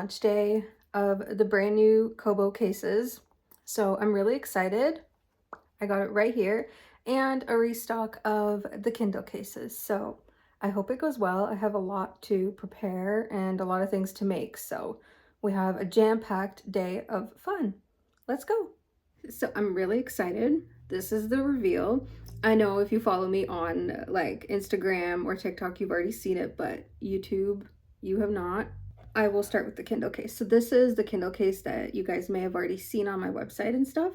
launch day of the brand new Kobo cases. So I'm really excited. I got it right here, and a restock of the Kindle cases. So I hope it goes well. I have a lot to prepare and a lot of things to make. So we have a jam-packed day of fun. Let's go. So I'm really excited. This is the reveal. I know if you follow me on like Instagram or TikTok, you've already seen it, but YouTube, you have not. I will start with the Kindle case. So this is the Kindle case that you guys may have already seen on my website and stuff.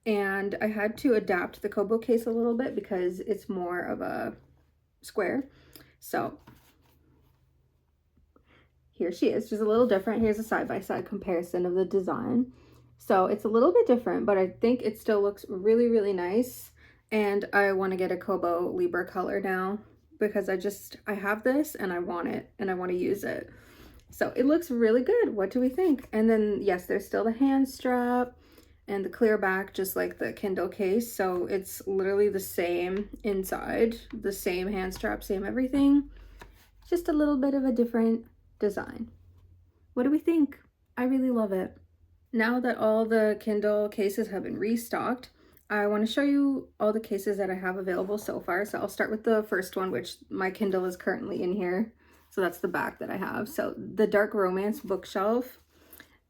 And I had to adapt the Kobo case a little bit because it's more of a square. So here she is, just a little different. Here's a side-by-side comparison of the design. So it's a little bit different, but I think it still looks really, really nice. And I want to get a Kobo Libra color now because I have this and I want it and I want to use it. So it looks really good. What do we think? And then yes, there's still the hand strap and the clear back, just like the Kindle case. So it's literally the same inside, the same hand strap, same everything. Just a little bit of a different design. What do we think? I really love it. Now that all the Kindle cases have been restocked, I want to show you all the cases that I have available so far. So I'll start with the first one, which my Kindle is currently in here. So that's the back that I have. So the Dark Romance bookshelf.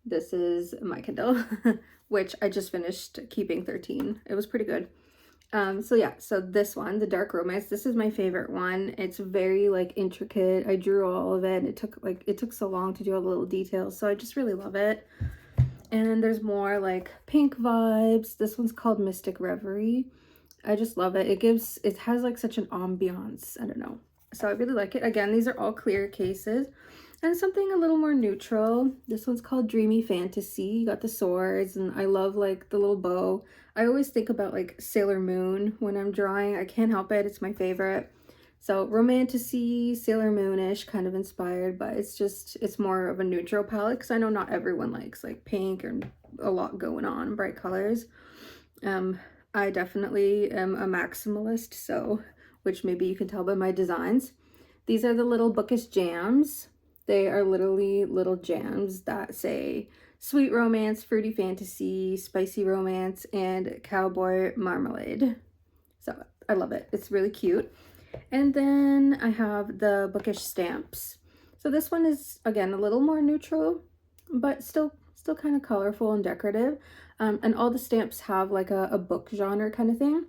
This is my Kindle, which I just finished keeping 13. It was pretty good. So yeah, so this one, the Dark Romance, this is my favorite one. It's very like intricate. I drew all of it and it took so long to do all the little details. So I just really love it. And then there's more like pink vibes. This one's called Mystic Reverie. I just love it. It has like such an ambiance. I don't know. So I really like it. Again, these are all clear cases. And something a little more neutral. This one's called Dreamy Fantasy. You got the swords, and I love like the little bow. I always think about like Sailor Moon when I'm drawing. I can't help it. It's my favorite. So romantasy, Sailor Moonish, kind of inspired, but it's more of a neutral palette because I know not everyone likes like pink and a lot going on, bright colors. I definitely am a maximalist, so which maybe you can tell by my designs. These are the little bookish jams. They are literally little jams that say sweet romance, fruity fantasy, spicy romance, and cowboy marmalade. So I love it. It's really cute. And then I have the bookish stamps. So this one is, again, a little more neutral, but still kind of colorful and decorative. And all the stamps have like a book genre kind of thing.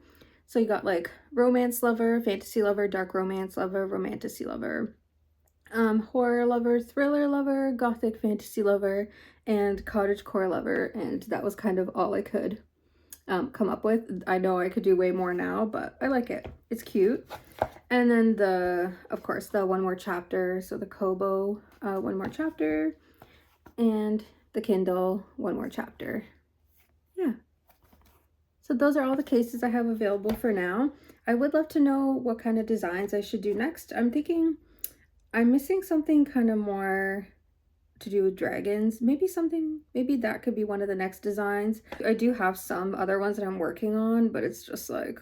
So you got like romance lover, fantasy lover, dark romance lover, romantasy lover, horror lover, thriller lover, gothic fantasy lover, and cottagecore lover. And that was kind of all I could come up with. I know I could do way more now, but I like it. It's cute. And then of course, the one more chapter. So the Kobo, one more chapter, and the Kindle, one more chapter. Yeah. So those are all the cases I have available for now. I would love to know what kind of designs I should do next. I'm thinking I'm missing something kind of more to do with dragons. Maybe that could be one of the next designs. I do have some other ones that I'm working on, but it's just like,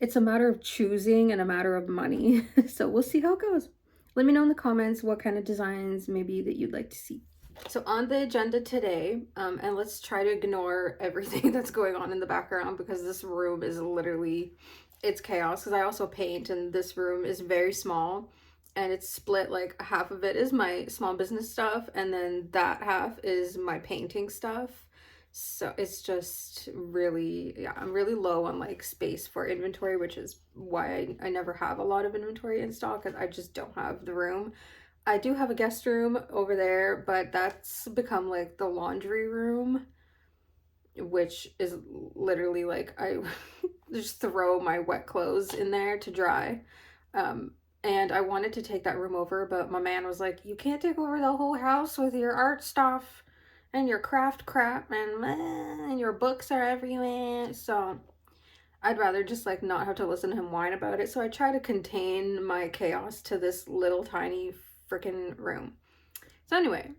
it's a matter of choosing and a matter of money. So we'll see how it goes. Let me know in the comments what kind of designs maybe that you'd like to see. So on the agenda today, and let's try to ignore everything that's going on in the background because this room is literally, it's chaos because I also paint and this room is very small and it's split, like half of it is my small business stuff and then that half is my painting stuff. So it's just really, yeah, I'm really low on like space for inventory, which is why I never have a lot of inventory in stock because I just don't have the room. I do have a guest room over there, but that's become like the laundry room, which is literally like I just throw my wet clothes in there to dry. And I wanted to take that room over, but my man was like, you can't take over the whole house with your art stuff and your craft crap and your books are everywhere. So I'd rather just like not have to listen to him whine about it. So I try to contain my chaos to this little tiny freaking room. So anyway,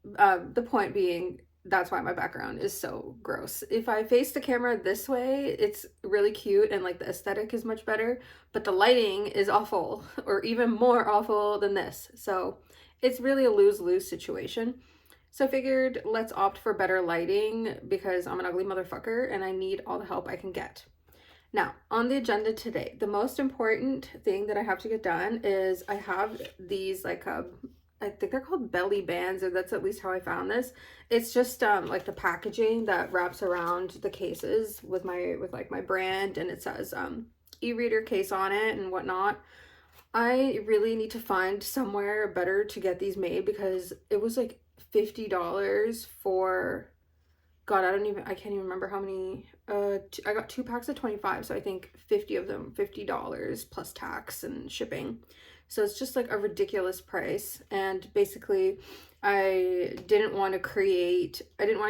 the point being, that's why my background is so gross. If I face the camera this way, it's really cute and like the aesthetic is much better, but the lighting is awful or even more awful than this. So it's really a lose-lose situation. So I figured let's opt for better lighting because I'm an ugly motherfucker and I need all the help I can get. Now, on the agenda today, the most important thing that I have to get done is I have these like I think they're called belly bands, or that's at least how I found this. It's just like the packaging that wraps around the cases with like my brand, and it says e-reader case on it and whatnot. I really need to find somewhere better to get these made because it was like $50 for, God, I can't even remember how many. I got 2 packs of 25, so I think 50 of them, $50 plus tax and shipping. So it's just like a ridiculous price. And basically I didn't want to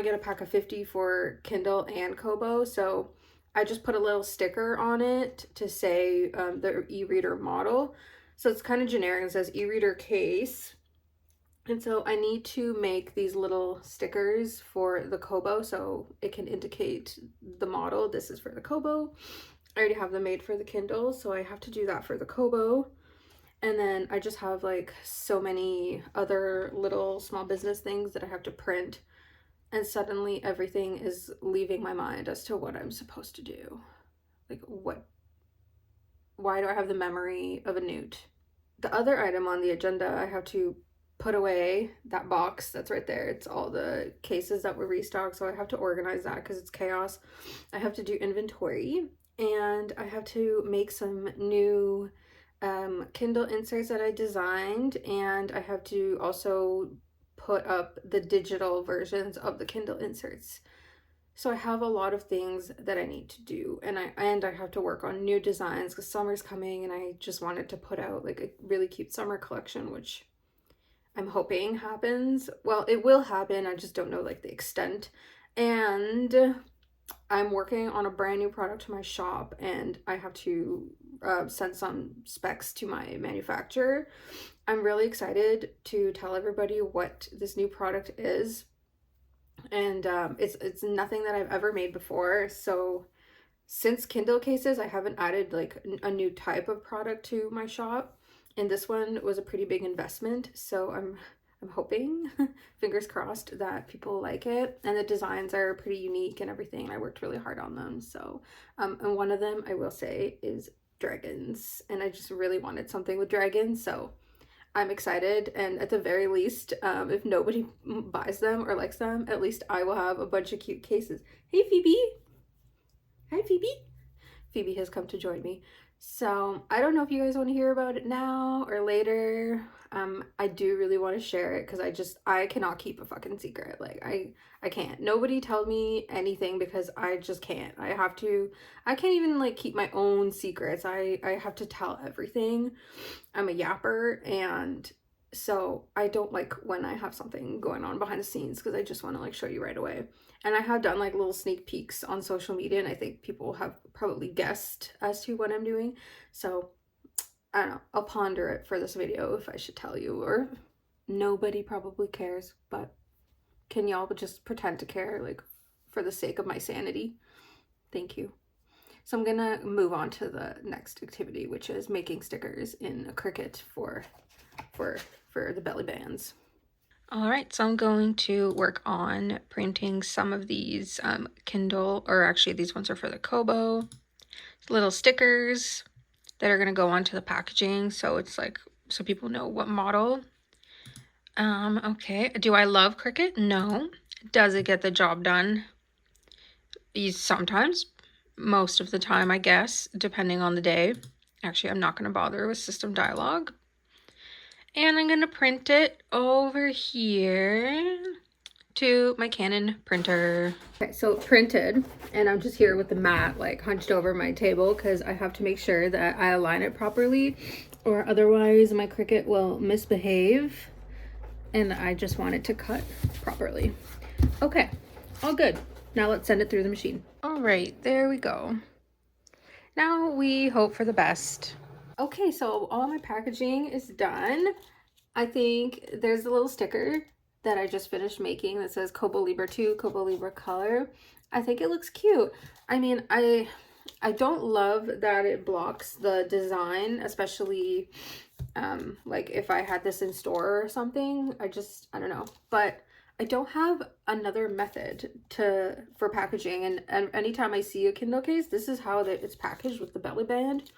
get a pack of 50 for Kindle and Kobo. So I just put a little sticker on it to say the e-reader model. So it's kind of generic. It says e-reader case. And so I need to make these little stickers for the Kobo so it can indicate the model. This is for the Kobo. I already have them made for the Kindle, so I have to do that for the Kobo. And then I just have like so many other little small business things that I have to print. And suddenly everything is leaving my mind as to what I'm supposed to do. Like why do I have the memory of a newt? The other item on the agenda, I have to put away that box that's right there. It's all the cases that were restocked, so I have to organize that because it's chaos. I have to do inventory, and I have to make some new Kindle inserts that I designed, and I have to also put up the digital versions of the Kindle inserts. So I have a lot of things that I need to do, and I have to work on new designs because summer's coming, and I just wanted to put out like a really cute summer collection, which I'm hoping happens. Well, it will happen, I just don't know like the extent. And I'm working on a brand new product to my shop, and I have to send some specs to my manufacturer. I'm really excited to tell everybody what this new product is, and it's nothing that I've ever made before. So since Kindle cases, I haven't added like a new type of product to my shop, and this one was a pretty big investment. So I'm hoping, fingers crossed, that people like it, and the designs are pretty unique and everything. I worked really hard on them. So and one of them I will say is dragons, and I just really wanted something with dragons, so I'm excited. And at the very least, if nobody buys them or likes them, at least I will have a bunch of cute cases. Hey Phoebe. Hi Phoebe. Phoebe has come to join me. So I don't know if you guys want to hear about it now or later. I do really want to share it because I cannot keep a fucking secret. Like I can't. Nobody tell me anything because I just can't. I can't even like keep my own secrets. I have to tell everything. I'm a yapper, and so I don't like when I have something going on behind the scenes because I just want to like show you right away. And I have done like little sneak peeks on social media, and I think people have probably guessed as to what I'm doing. So I don't know, I'll ponder it for this video if I should tell you, or nobody probably cares, but can y'all just pretend to care, like for the sake of my sanity? Thank you. So I'm gonna move on to the next activity, which is making stickers in Cricut for the belly bands. All right, so I'm going to work on printing some of these Kindle, or actually these ones are for the Kobo, little stickers that are going to go onto the packaging, so it's like, so people know what model. Okay, do I love Cricut? No. Does it get the job done? Sometimes, most of the time, I guess, depending on the day. Actually, I'm not going to bother with System Dialog. And I'm going to print it over here to my Canon printer. Okay, so printed, and I'm just here with the mat like hunched over my table because I have to make sure that I align it properly, or otherwise my Cricut will misbehave, and I just want it to cut properly. Okay, all good. Now let's send it through the machine. All right, there we go. Now we hope for the best. Okay, so all my packaging is done. I think there's a little sticker that I just finished making that says Kobo Libra 2, Kobo Libra color. I think it looks cute. I mean, I I don't love that it blocks the design, especially like if I had this in store or something. I don't know, but I don't have another method for packaging, and anytime I see a Kindle case, this is how it's packaged, with the belly band.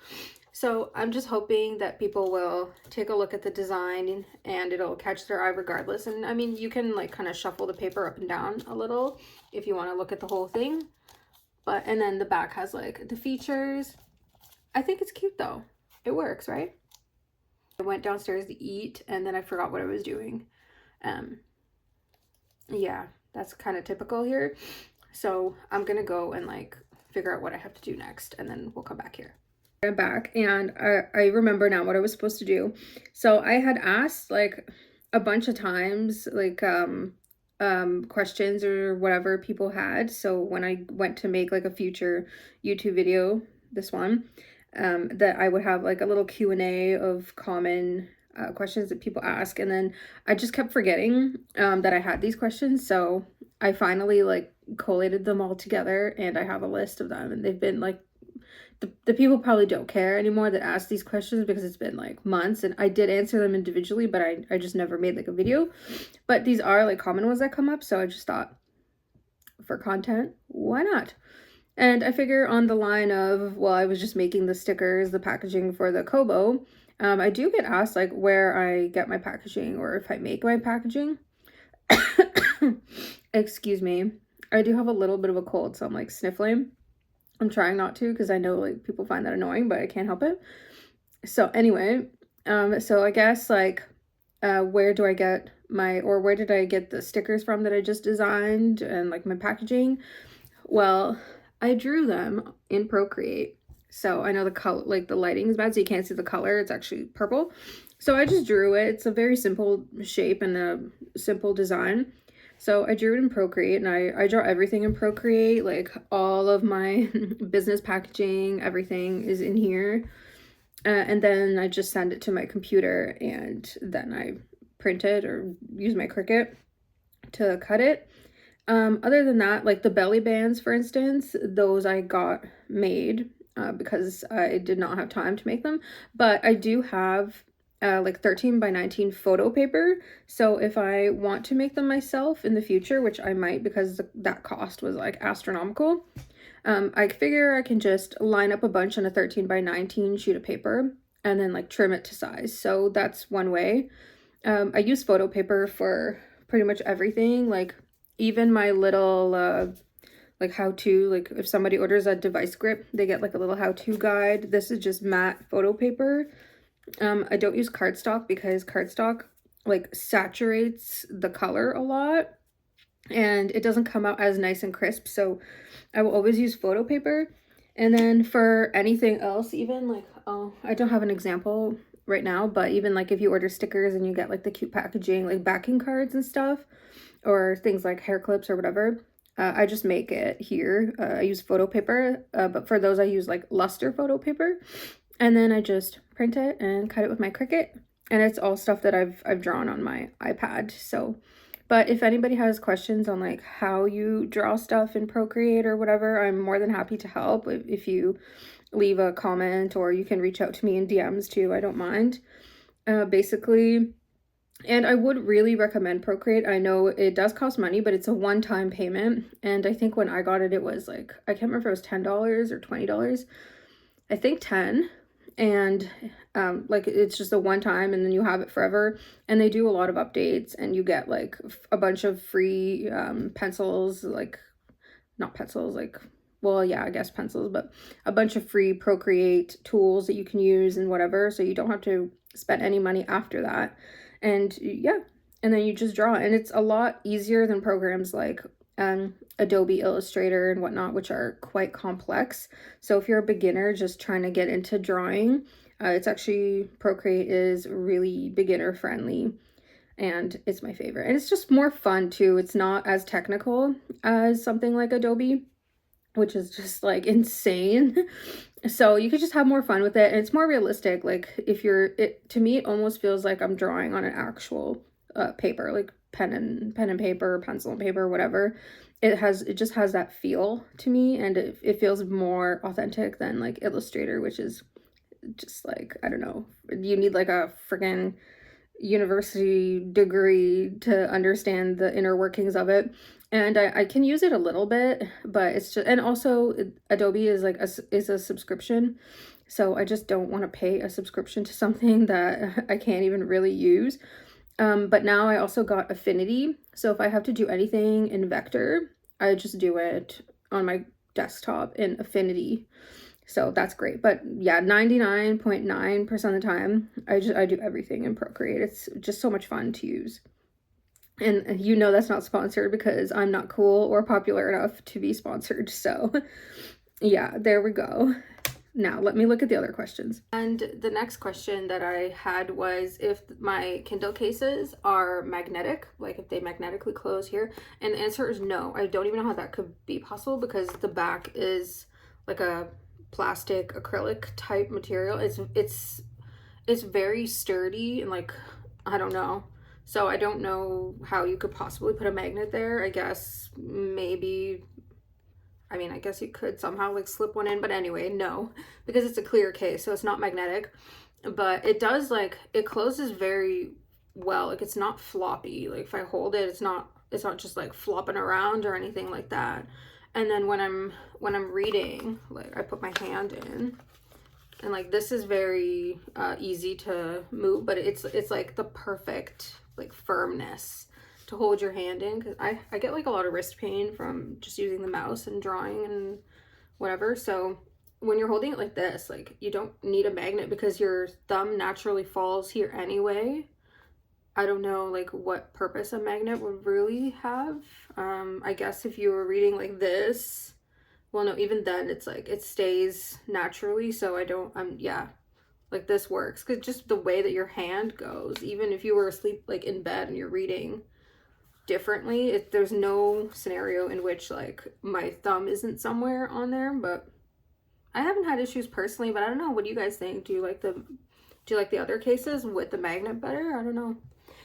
So I'm just hoping that people will take a look at the design and it'll catch their eye regardless. And I mean, you can like kind of shuffle the paper up and down a little if you want to look at the whole thing. But, and then the back has like the features. I think it's cute though. It works, right? I went downstairs to eat and then I forgot what I was doing. Yeah, that's kind of typical here. So I'm gonna go and like figure out what I have to do next, and then we'll come back here. I'm back, and I remember now what I was supposed to do. So I had asked like a bunch of times, like questions or whatever people had. So when I went to make like a future YouTube video, this one, that I would have like a little Q&A of common questions that people ask, and then I just kept forgetting that I had these questions. So I finally like collated them all together, and I have a list of them, and they've been like, the people probably don't care anymore that ask these questions because it's been like months, and I did answer them individually, but I just never made like a video. But these are like common ones that come up, so I just thought, for content, why not? And I figure on the line of, well, I was just making the stickers, the packaging for the kobo. I do get asked like where I get my packaging or if I make my packaging. Excuse me. I do have a little bit of a cold, so I'm like sniffling. I'm trying not to because I know like people find that annoying, but I can't help it. So anyway, so I guess like where do I get where did I get the stickers from that I just designed and like my packaging? Well, I drew them in Procreate. So I know the color, like the lighting is bad, so you can't see the color. It's actually purple. So I just drew it. It's a very simple shape and a simple design. So I drew it in Procreate, and I draw everything in Procreate, like all of my business packaging, everything is in here. And then I just send it to my computer, and then I print it or use my Cricut to cut it. Other than that, like the belly bands, for instance, those I got made because I did not have time to make them. But I do have like 13 by 19 photo paper. So if I want to make them myself in the future, which I might because that cost was like astronomical, I figure I can just line up a bunch on a 13 by 19 sheet of paper and then like trim it to size. So that's one way. I use photo paper for pretty much everything, like even my little like how-to, like if somebody orders a device grip, they get like a little how-to guide. This is just matte photo paper. I don't use cardstock because cardstock like saturates the color a lot and it doesn't come out as nice and crisp. So I will always use photo paper. And then for anything else, even like, oh, I don't have an example right now, but even like if you order stickers and you get like the cute packaging, like backing cards and stuff, or things like hair clips or whatever, I just make it here. I use photo paper, but for those I use like luster photo paper. And then I just print it and cut it with my Cricut. And it's all stuff that I've drawn on my iPad. So, but if anybody has questions on like how you draw stuff in Procreate or whatever, I'm more than happy to help. If you leave a comment, or you can reach out to me in DMs too, I don't mind. Basically, and I would really recommend Procreate. I know it does cost money, but it's a one-time payment. And I think when I got it, it was like, I can't remember if it was $10 or $20. I think 10. And like it's just a one time and then you have it forever. And they do a lot of updates, and you get like a bunch of free pencils, like not pencils, like, well, yeah, I guess pencils, but a bunch of free Procreate tools that you can use and whatever. So you don't have to spend any money after that. And yeah, and then you just draw, and it's a lot easier than programs like Adobe Illustrator and whatnot, which are quite complex. So if you're a beginner just trying to get into drawing, it's actually, Procreate is really beginner friendly, and it's my favorite. And it's just more fun too. It's not as technical as something like Adobe, which is just like insane. So you could just have more fun with it, and it's more realistic. Like if you're, to me, it almost feels like I'm drawing on an actual paper, like pen and paper, pencil and paper, whatever. it just has that feel to me, and it feels more authentic than like Illustrator, which is just like, I don't know, you need like a freaking university degree to understand the inner workings of it. And I can use it a little bit, but it's just, and also Adobe is like is a subscription, so I just don't want to pay a subscription to something that I can't even really use. But now I also got Affinity, so if I have to do anything in vector, I just do it on my desktop in Affinity. So that's great. But yeah, 99.9% of the time, I do everything in Procreate. It's just so much fun to use. And you know that's not sponsored because I'm not cool or popular enough to be sponsored. So yeah, there we go. Now let me look at the other questions. And the next question that I had was if my Kindle cases are magnetic, like if they magnetically close here. And the answer is no. I don't even know how that could be possible because the back is like a plastic acrylic type material. It's very sturdy and like, I don't know. So I don't know how you could possibly put a magnet there. I guess maybe, I mean, I guess you could somehow like slip one in, but anyway, no, because it's a clear case, so it's not magnetic. But it does, like, it closes very well. Like, it's not floppy. Like if I hold it, it's not just like flopping around or anything like that. And then when I'm reading, like I put my hand in, and like this is very easy to move, but it's like the perfect like firmness to hold your hand in, because I get like a lot of wrist pain from just using the mouse and drawing and whatever. So when you're holding it like this, like you don't need a magnet because your thumb naturally falls here anyway. I don't know like what purpose a magnet would really have. I guess if you were reading like this, well, no, even then it's like it stays naturally, so I don't, yeah, like this works because just the way that your hand goes, even if you were asleep like in bed and you're reading differently, there's no scenario in which like my thumb isn't somewhere on there. But I haven't had issues personally, but I don't know, what do you guys think? Do you like the other cases with the magnet better? I don't know.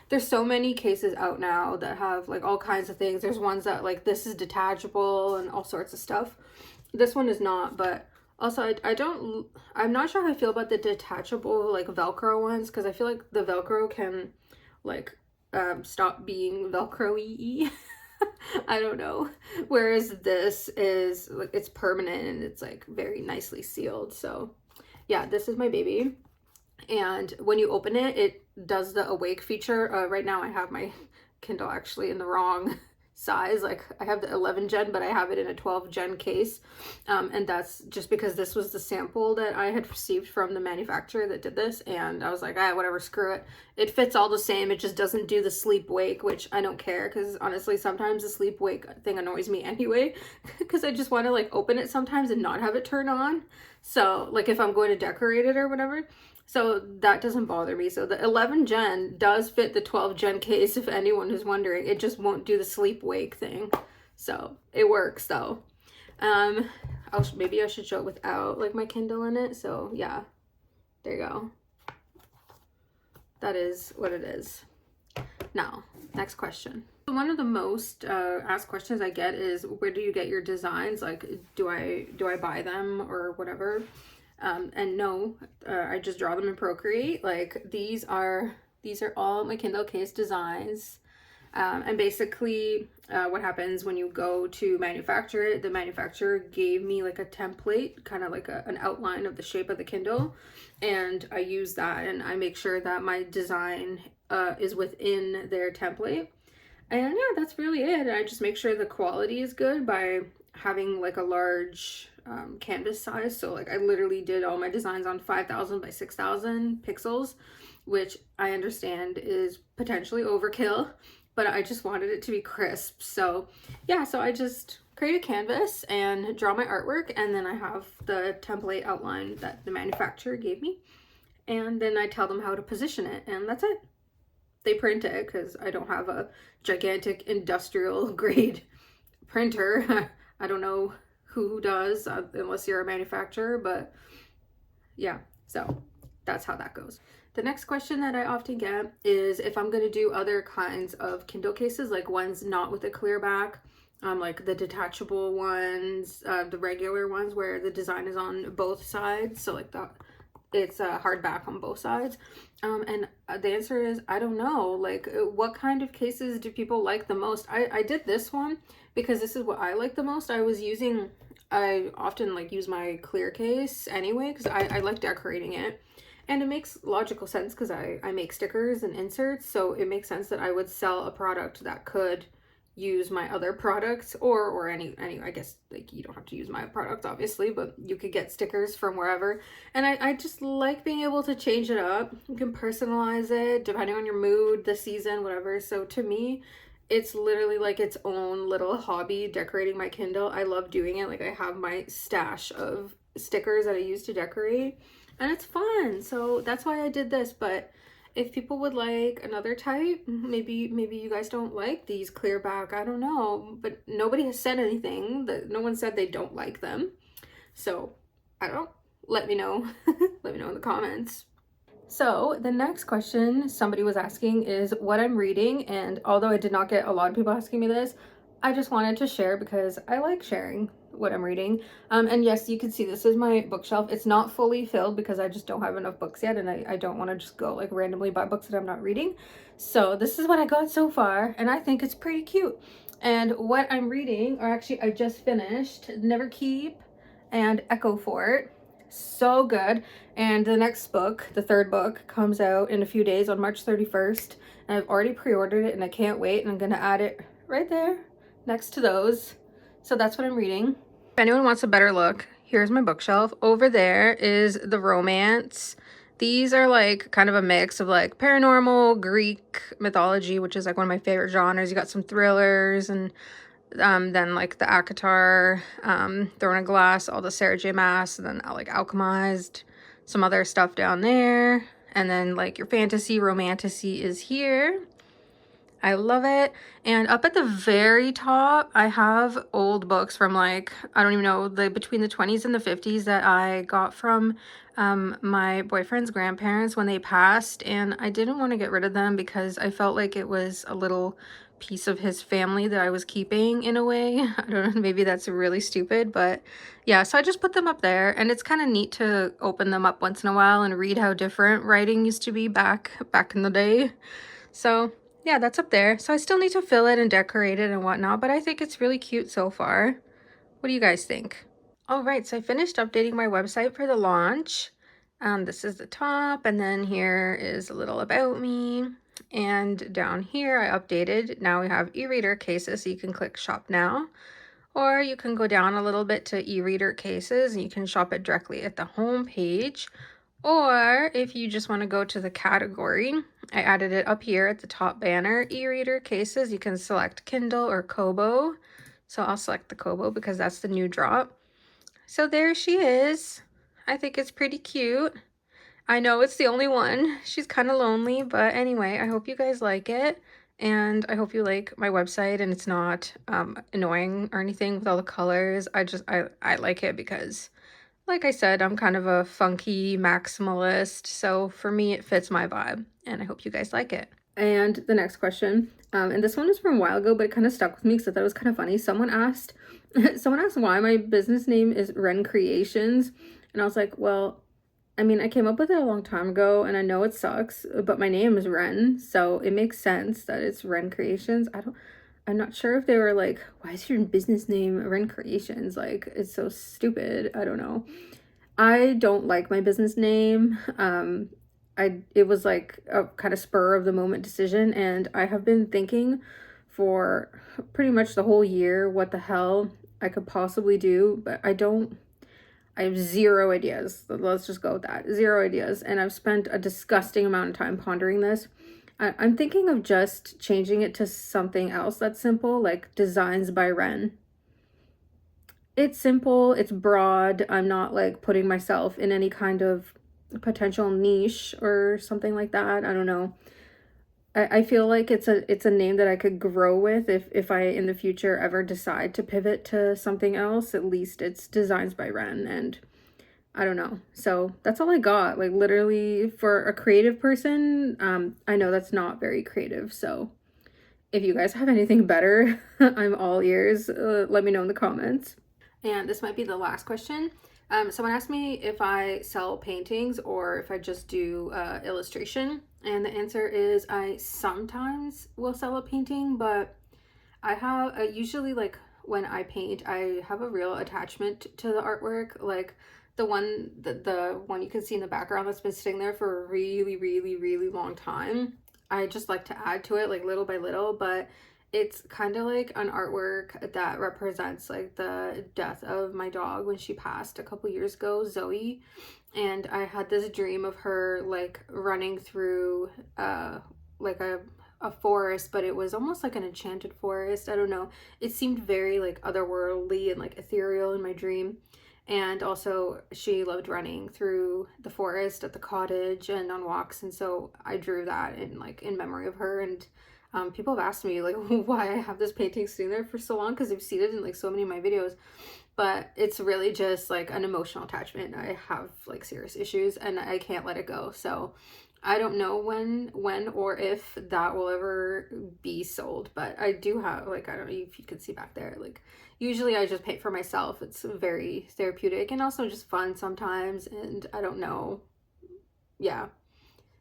There's so many cases out now that have like all kinds of things. There's ones that like this is detachable and all sorts of stuff. This one is not, but also I'm not sure how I feel about the detachable like Velcro ones, because I feel like the Velcro can like stop being Velcro-y. I don't know. Whereas this is like, it's permanent and it's like very nicely sealed. So yeah, this is my baby. And when you open it, it does the awake feature. Right now I have my Kindle actually in the wrong size. Like I have the 11 gen, but I have it in a 12 gen case. And that's just because this was the sample that I had received from the manufacturer that did this. And I was like, ah, whatever, screw it. It fits all the same. It just doesn't do the sleep wake, which I don't care, because honestly, sometimes the sleep wake thing annoys me anyway, because I just want to like open it sometimes and not have it turn on. So like if I'm going to decorate it or whatever. So that doesn't bother me. So the 11 gen does fit the 12 gen case, if anyone is wondering. It just won't do the sleep wake thing. So it works though. Maybe I should show it without like my Kindle in it. So yeah, there you go. That is what it is. Now, next question. One of the most asked questions I get is, where do you get your designs? Like, do I buy them or whatever? And no, I just draw them in Procreate. Like these are all my Kindle case designs. And basically what happens when you go to manufacture it, the manufacturer gave me like a template, kind of like an outline of the shape of the Kindle, and I use that and I make sure that my design is within their template. And yeah, that's really it. And I just make sure the quality is good by having like a large canvas size. So like I literally did all my designs on 5,000 by 6,000 pixels, which I understand is potentially overkill, but I just wanted it to be crisp. So yeah, so I just create a canvas and draw my artwork, and then I have the template outline that the manufacturer gave me, and then I tell them how to position it, and that's it. They print it because I don't have a gigantic industrial grade printer. I don't know who does, unless you're a manufacturer, but yeah, so that's how that goes. The next question that I often get is if I'm going to do other kinds of Kindle cases, like ones not with a clear back, like the detachable ones, the regular ones where the design is on both sides. So like that, it's hardback on both sides. And the answer is, I don't know. Like, what kind of cases do people like the most? I did this one because this is what I like the most. I often like use my clear case anyway because I like decorating it. And it makes logical sense because I make stickers and inserts. So it makes sense that I would sell a product that could use my other products, or any I guess like you don't have to use my products obviously, but you could get stickers from wherever. And I just like being able to change it up. You can personalize it depending on your mood, the season, whatever. So to me, it's literally like its own little hobby, decorating my Kindle. I love doing it. Like I have my stash of stickers that I use to decorate and it's fun. So that's why I did this. But if people would like another type, maybe you guys don't like these clear back, I don't know, but nobody has said anything, that no one said they don't like them. So I don't know, let me know. Let me know in the comments. So the next question somebody was asking is what I'm reading, and although I did not get a lot of people asking me this, I just wanted to share because I like sharing what I'm reading. And yes, you can see this is my bookshelf. It's not fully filled because I just don't have enough books yet, and I don't want to just go like randomly buy books that I'm not reading. So this is what I got so far, and I think it's pretty cute. And what I'm reading, or actually I just finished Never Keep and Echo Fort. So good. And the next book, the third book, comes out in a few days on March 31st. And I've already pre-ordered it and I can't wait, and I'm gonna add it right there next to those. So that's what I'm reading. If anyone wants a better look, here's my bookshelf. Over there is the romance. These are like kind of a mix of like paranormal, Greek mythology, which is like one of my favorite genres. You got some thrillers, and then like the ACOTAR, Throne of Glass, all the Sarah J Maas, and then like Alchemized, some other stuff down there. And then like your fantasy, romantasy is here. I love it. And up at the very top, I have old books from like, I don't even know, between the 20s and the 50s that I got from my boyfriend's grandparents when they passed. And I didn't want to get rid of them because I felt like it was a little piece of his family that I was keeping in a way. I don't know, maybe that's really stupid, but yeah, so I just put them up there, and it's kind of neat to open them up once in a while and read how different writing used to be back in the day. So yeah, that's up there. So I still need to fill it and decorate it and whatnot, but I think it's really cute so far. What do you guys think? All right, so I finished updating my website for the launch. This is the top, and then here is a little about me. And down here I updated. Now we have e-reader cases, so you can click shop now. Or you can go down a little bit to e-reader cases and you can shop it directly at the home page. Or if you just want to go to the category, I added it up here at the top banner, e-reader cases. You can select Kindle or Kobo. So I'll select the Kobo because that's the new drop. So there she is. I think it's pretty cute. I know it's the only one. She's kind of lonely, but anyway, I hope you guys like it. And I hope you like my website and it's not annoying or anything with all the colors. I like it because, like I said, I'm kind of a funky maximalist. So for me, it fits my vibe. And I hope you guys like it. And the next question, and this one is from a while ago, but it kind of stuck with me because I thought it was kind of funny. Someone asked why my business name is RenCreations. And I was like, well, I mean, I came up with it a long time ago, and I know it sucks, but my name is Ren, so it makes sense that it's RenCreations. I'm not sure if they were like, why is your business name RenCreations? Like, it's so stupid. I don't know. I don't like my business name. It was like a kind of spur of the moment decision, and I have been thinking for pretty much the whole year what the hell I could possibly do, but I have zero ideas. Let's just go with that. Zero ideas. And I've spent a disgusting amount of time pondering this. I'm thinking of just changing it to something else that's simple, like Designs by Ren. It's simple, it's broad. I'm not like putting myself in any kind of potential niche or something like that. I don't know. I feel like it's a name that I could grow with if I in the future ever decide to pivot to something else. At least it's Designs by Ren, and I don't know. So that's all I got. Like literally for a creative person, I know that's not very creative. So if you guys have anything better, I'm all ears. Let me know in the comments. And this might be the last question. Someone asked me if I sell paintings or if I just do illustration. And the answer is I sometimes will sell a painting, but I have usually, like, when I paint, I have a real attachment to the artwork. Like the one you can see in the background that's been sitting there for a really, really, really long time. I just like to add to it, like, little by little, but it's kind of like an artwork that represents, like, the death of my dog when she passed a couple years ago, Zoe. And I had this dream of her, like, running through like a forest, but it was almost like an enchanted forest. I don't know. It seemed very, like, otherworldly and, like, ethereal in my dream. And also she loved running through the forest at the cottage and on walks, and so I drew that in, like, in memory of her. And people have asked me, like, why I have this painting sitting there for so long, because they've seen it in, like, so many of my videos. But it's really just, like, an emotional attachment. I have, like, serious issues and I can't let it go. So I don't know when or if that will ever be sold, but I do have, like, I don't know if you can see back there, like, usually I just paint for myself. It's very therapeutic and also just fun sometimes. And I don't know. Yeah.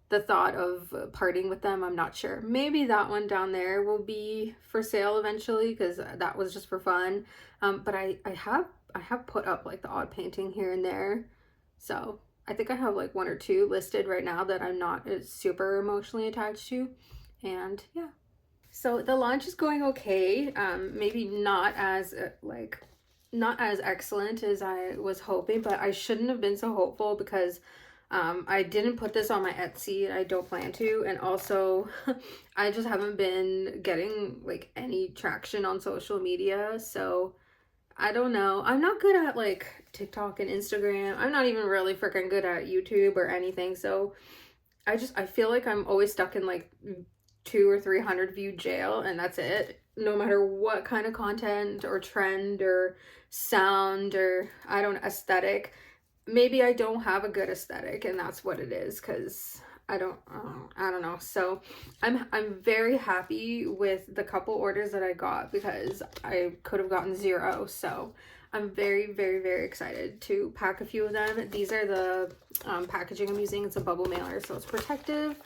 The thought of parting with them, I'm not sure. Maybe that one down there will be for sale eventually, because that was just for fun. But I have put up, like, the odd painting here and there. So I think I have, like, one or two listed right now that I'm not super emotionally attached to. And yeah. So the launch is going okay. Maybe not as not as excellent as I was hoping, but I shouldn't have been so hopeful, because I didn't put this on my Etsy and I don't plan to. And also I just haven't been getting, like, any traction on social media. So I don't know. I'm not good at, like, TikTok and Instagram. I'm not even really freaking good at YouTube or anything. So I feel like I'm always stuck in, like, 200 or 300 view jail, and that's it. No matter what kind of content or trend or sound or, I don't know, aesthetic. Maybe I don't have a good aesthetic, and that's what it is, because I don't know. So I'm very happy with the couple orders that I got, because I could have gotten 0. So I'm very, very, very excited to pack a few of them. These are the packaging I'm using. It's a bubble mailer, so it's protective.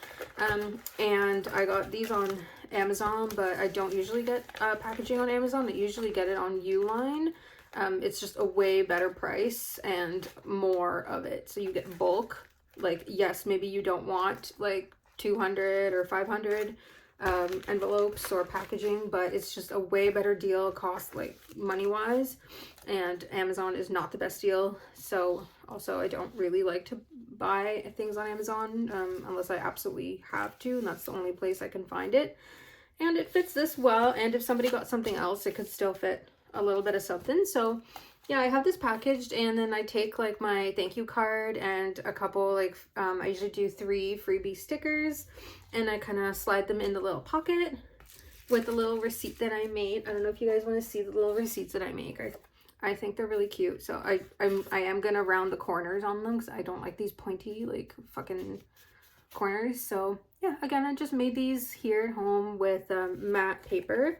And I got these on Amazon, but I don't usually get packaging on Amazon. I usually get it on Uline. It's just a way better price and more of it. So you get bulk. Like, yes, maybe you don't want, like, 200 or 500 envelopes or packaging, but it's just a way better deal cost, like, money wise. And Amazon is not the best deal. So also I don't really like to buy things on Amazon unless I absolutely have to, and that's the only place I can find it. And it fits this well, and if somebody got something else, it could still fit a little bit of something. So yeah, I have this packaged, and then I take, like, my thank you card and a couple, like, I usually do 3 freebie stickers, and I kind of slide them in the little pocket with the little receipt that I made. I don't know if you guys want to see the little receipts that I make. I think they're really cute. So I am gonna round the corners on them, because I don't like these pointy, like, fucking corners. So yeah, again, I just made these here at home with matte paper.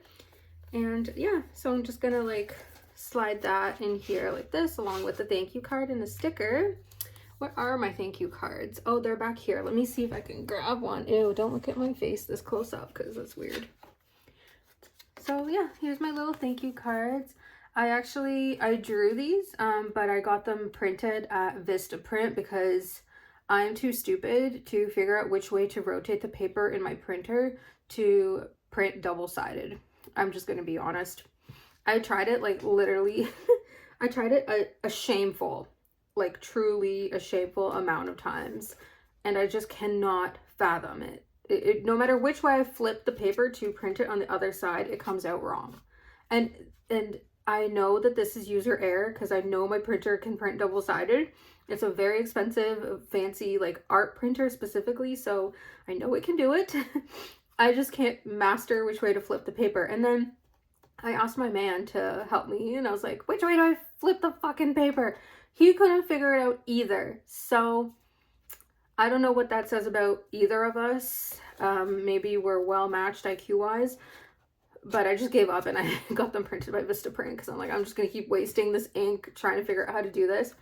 And yeah, so I'm just gonna, like, slide that in here like this, along with the thank you card and the sticker. What are my thank you cards? Oh, they're back here. Let me see if I can grab one. Ew, don't look at my face this close up, because that's weird. So yeah, here's my little thank you cards. I drew these, but I got them printed at Vistaprint, because I'm too stupid to figure out which way to rotate the paper in my printer to print double-sided. I'm just gonna be honest. I tried it, like, literally I tried it a shameful, like, truly a shameful amount of times, and I just cannot fathom it. No matter which way I flip the paper to print it on the other side, it comes out wrong. And I know that this is user error, because I know my printer can print double-sided. It's a very expensive, fancy, like, art printer specifically, so I know it can do it. I just can't master which way to flip the paper. And then I asked my man to help me, and I was like, which way do I flip the fucking paper? He couldn't figure it out either. So I don't know what that says about either of us. Maybe we're well matched IQ wise, but I just gave up and I got them printed by Vistaprint because I'm like, I'm just going to keep wasting this ink trying to figure out how to do this.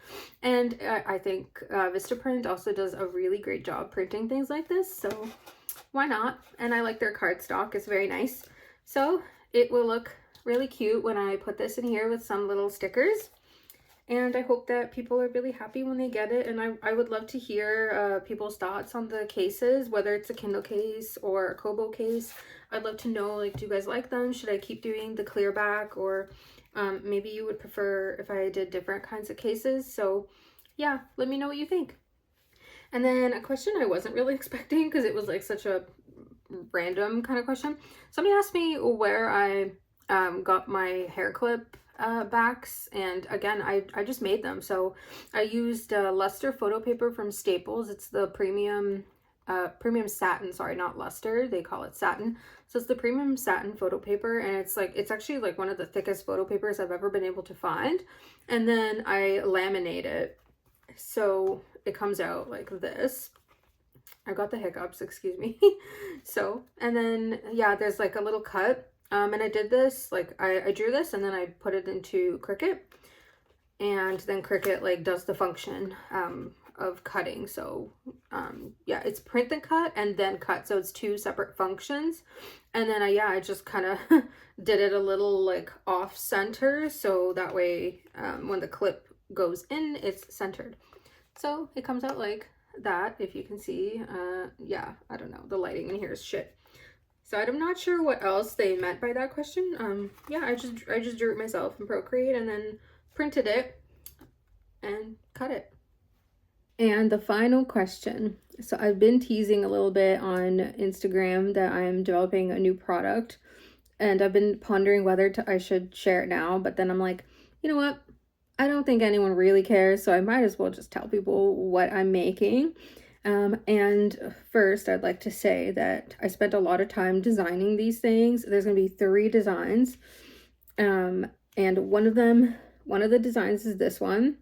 And I think Vistaprint also does a really great job printing things like this, so why not? And I like their cardstock, it's very nice. So it will look really cute when I put this in here with some little stickers. And I hope that people are really happy when they get it. And I would love to hear people's thoughts on the cases, whether it's a Kindle case or a Kobo case. I'd love to know, like, do you guys like them? Should I keep doing the clear back? Or maybe you would prefer if I did different kinds of cases. So yeah, let me know what you think. And then a question I wasn't really expecting because it was like such a random kind of question. Somebody asked me where I got my hair clip backs, and again, I just made them. So I used luster photo paper from Staples. It's the premium satin, sorry, not luster, they call it satin. So it's the premium satin photo paper, and it's actually like one of the thickest photo papers I've ever been able to find. And then I laminate it so it comes out like this. I got the hiccups, excuse me. So, and then yeah, there's like a little cut. And I did this, like, I drew this and then I put it into Cricut, and then Cricut like does the function of cutting. So yeah, it's print then cut and then cut, so it's two separate functions. And then I just kind of did it a little like off center, so that way when the clip goes in, it's centered. So it comes out like that, if you can see. Yeah, I don't know, the lighting in here is shit. So I'm not sure what else they meant by that question. Yeah, I just drew it myself in Procreate and then printed it and cut it. And the final question. So I've been teasing a little bit on Instagram that I'm developing a new product, and I've been pondering whether I should share it now, but then I'm like, you know what? I don't think anyone really cares, so I might as well just tell people what I'm making. And first I'd like to say that I spent a lot of time designing these things. There's going to be 3 designs. And one of the designs is this one.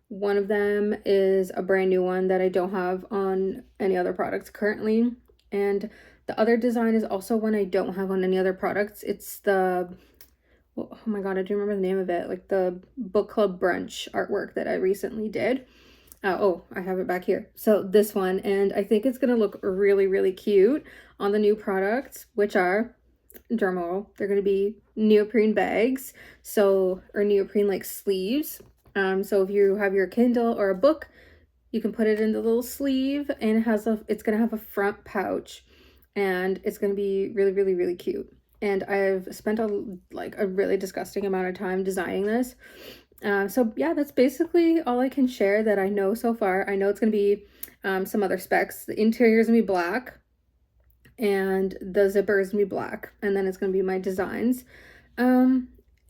One of them is a brand new one that I don't have on any other products currently. And the other design is also one I don't have on any other products. It's the, oh my god, I do remember the name of it, like the book club brunch artwork that I recently did. Oh, I have it back here. So this one, and I think it's going to look really, really cute on the new products, which are, drumroll, they're going to be neoprene bags, so, or neoprene like sleeves. So if you have your Kindle or a book, you can put it in the little sleeve, and it's going to have a front pouch, and it's going to be really, really, really cute. And I've spent a really disgusting amount of time designing this. So yeah, that's basically all I can share that I know so far. I know it's going to be some other specs. The interior is going to be black, and the zipper is going to be black, and then it's going to be my designs.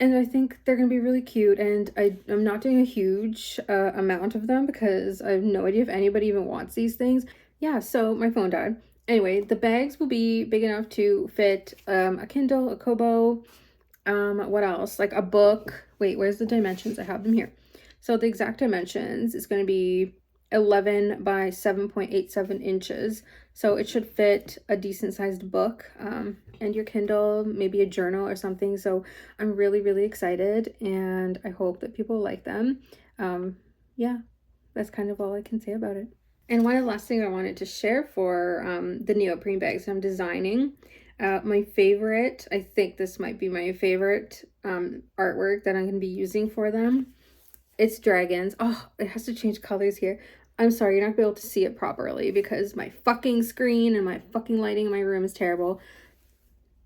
And I think they're going to be really cute, and I'm not doing a huge amount of them because I have no idea if anybody even wants these things. Yeah, so my phone died. Anyway, the bags will be big enough to fit a Kindle, a Kobo, what else? Like a book. Wait, where's the dimensions? I have them here. So the exact dimensions is going to be 11 by 7.87 inches. So it should fit a decent sized book and your Kindle, maybe a journal or something. So I'm really, really excited, and I hope that people like them. Yeah, that's kind of all I can say about it. And one last thing I wanted to share for the neoprene bags I'm designing. My favorite, I think this might be my favorite artwork that I'm going to be using for them. It's dragons. Oh, it has to change colors here. I'm sorry, you're not going to be able to see it properly because my fucking screen and my fucking lighting in my room is terrible.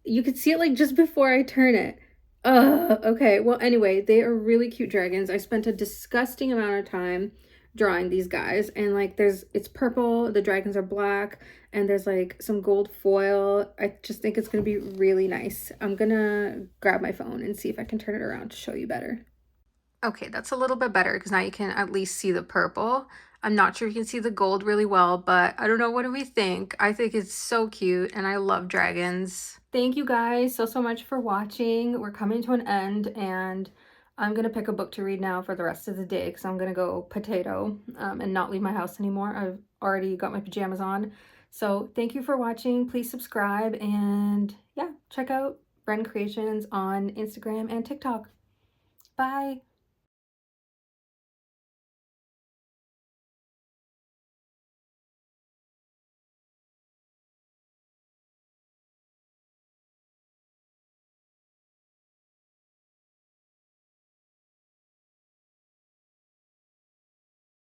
You could see it like just before I turn it. Okay, well anyway, they are really cute dragons. I spent a disgusting amount of time drawing these guys, and like it's purple, the dragons are black, and there's like some gold foil. I just think it's gonna be really nice. I'm gonna grab my phone and see if I can turn it around to show you better. Okay, that's a little bit better because now you can at least see the purple. I'm not sure if you can see the gold really well, but I don't know, what do we think? I think it's so cute, and I love dragons. Thank you guys so much for watching. We're coming to an end, and I'm gonna pick a book to read now for the rest of the day because I'm gonna go potato and not leave my house anymore. I've already got my pajamas on. So thank you for watching. Please subscribe, and yeah, check out RenCreations on Instagram and TikTok. Bye!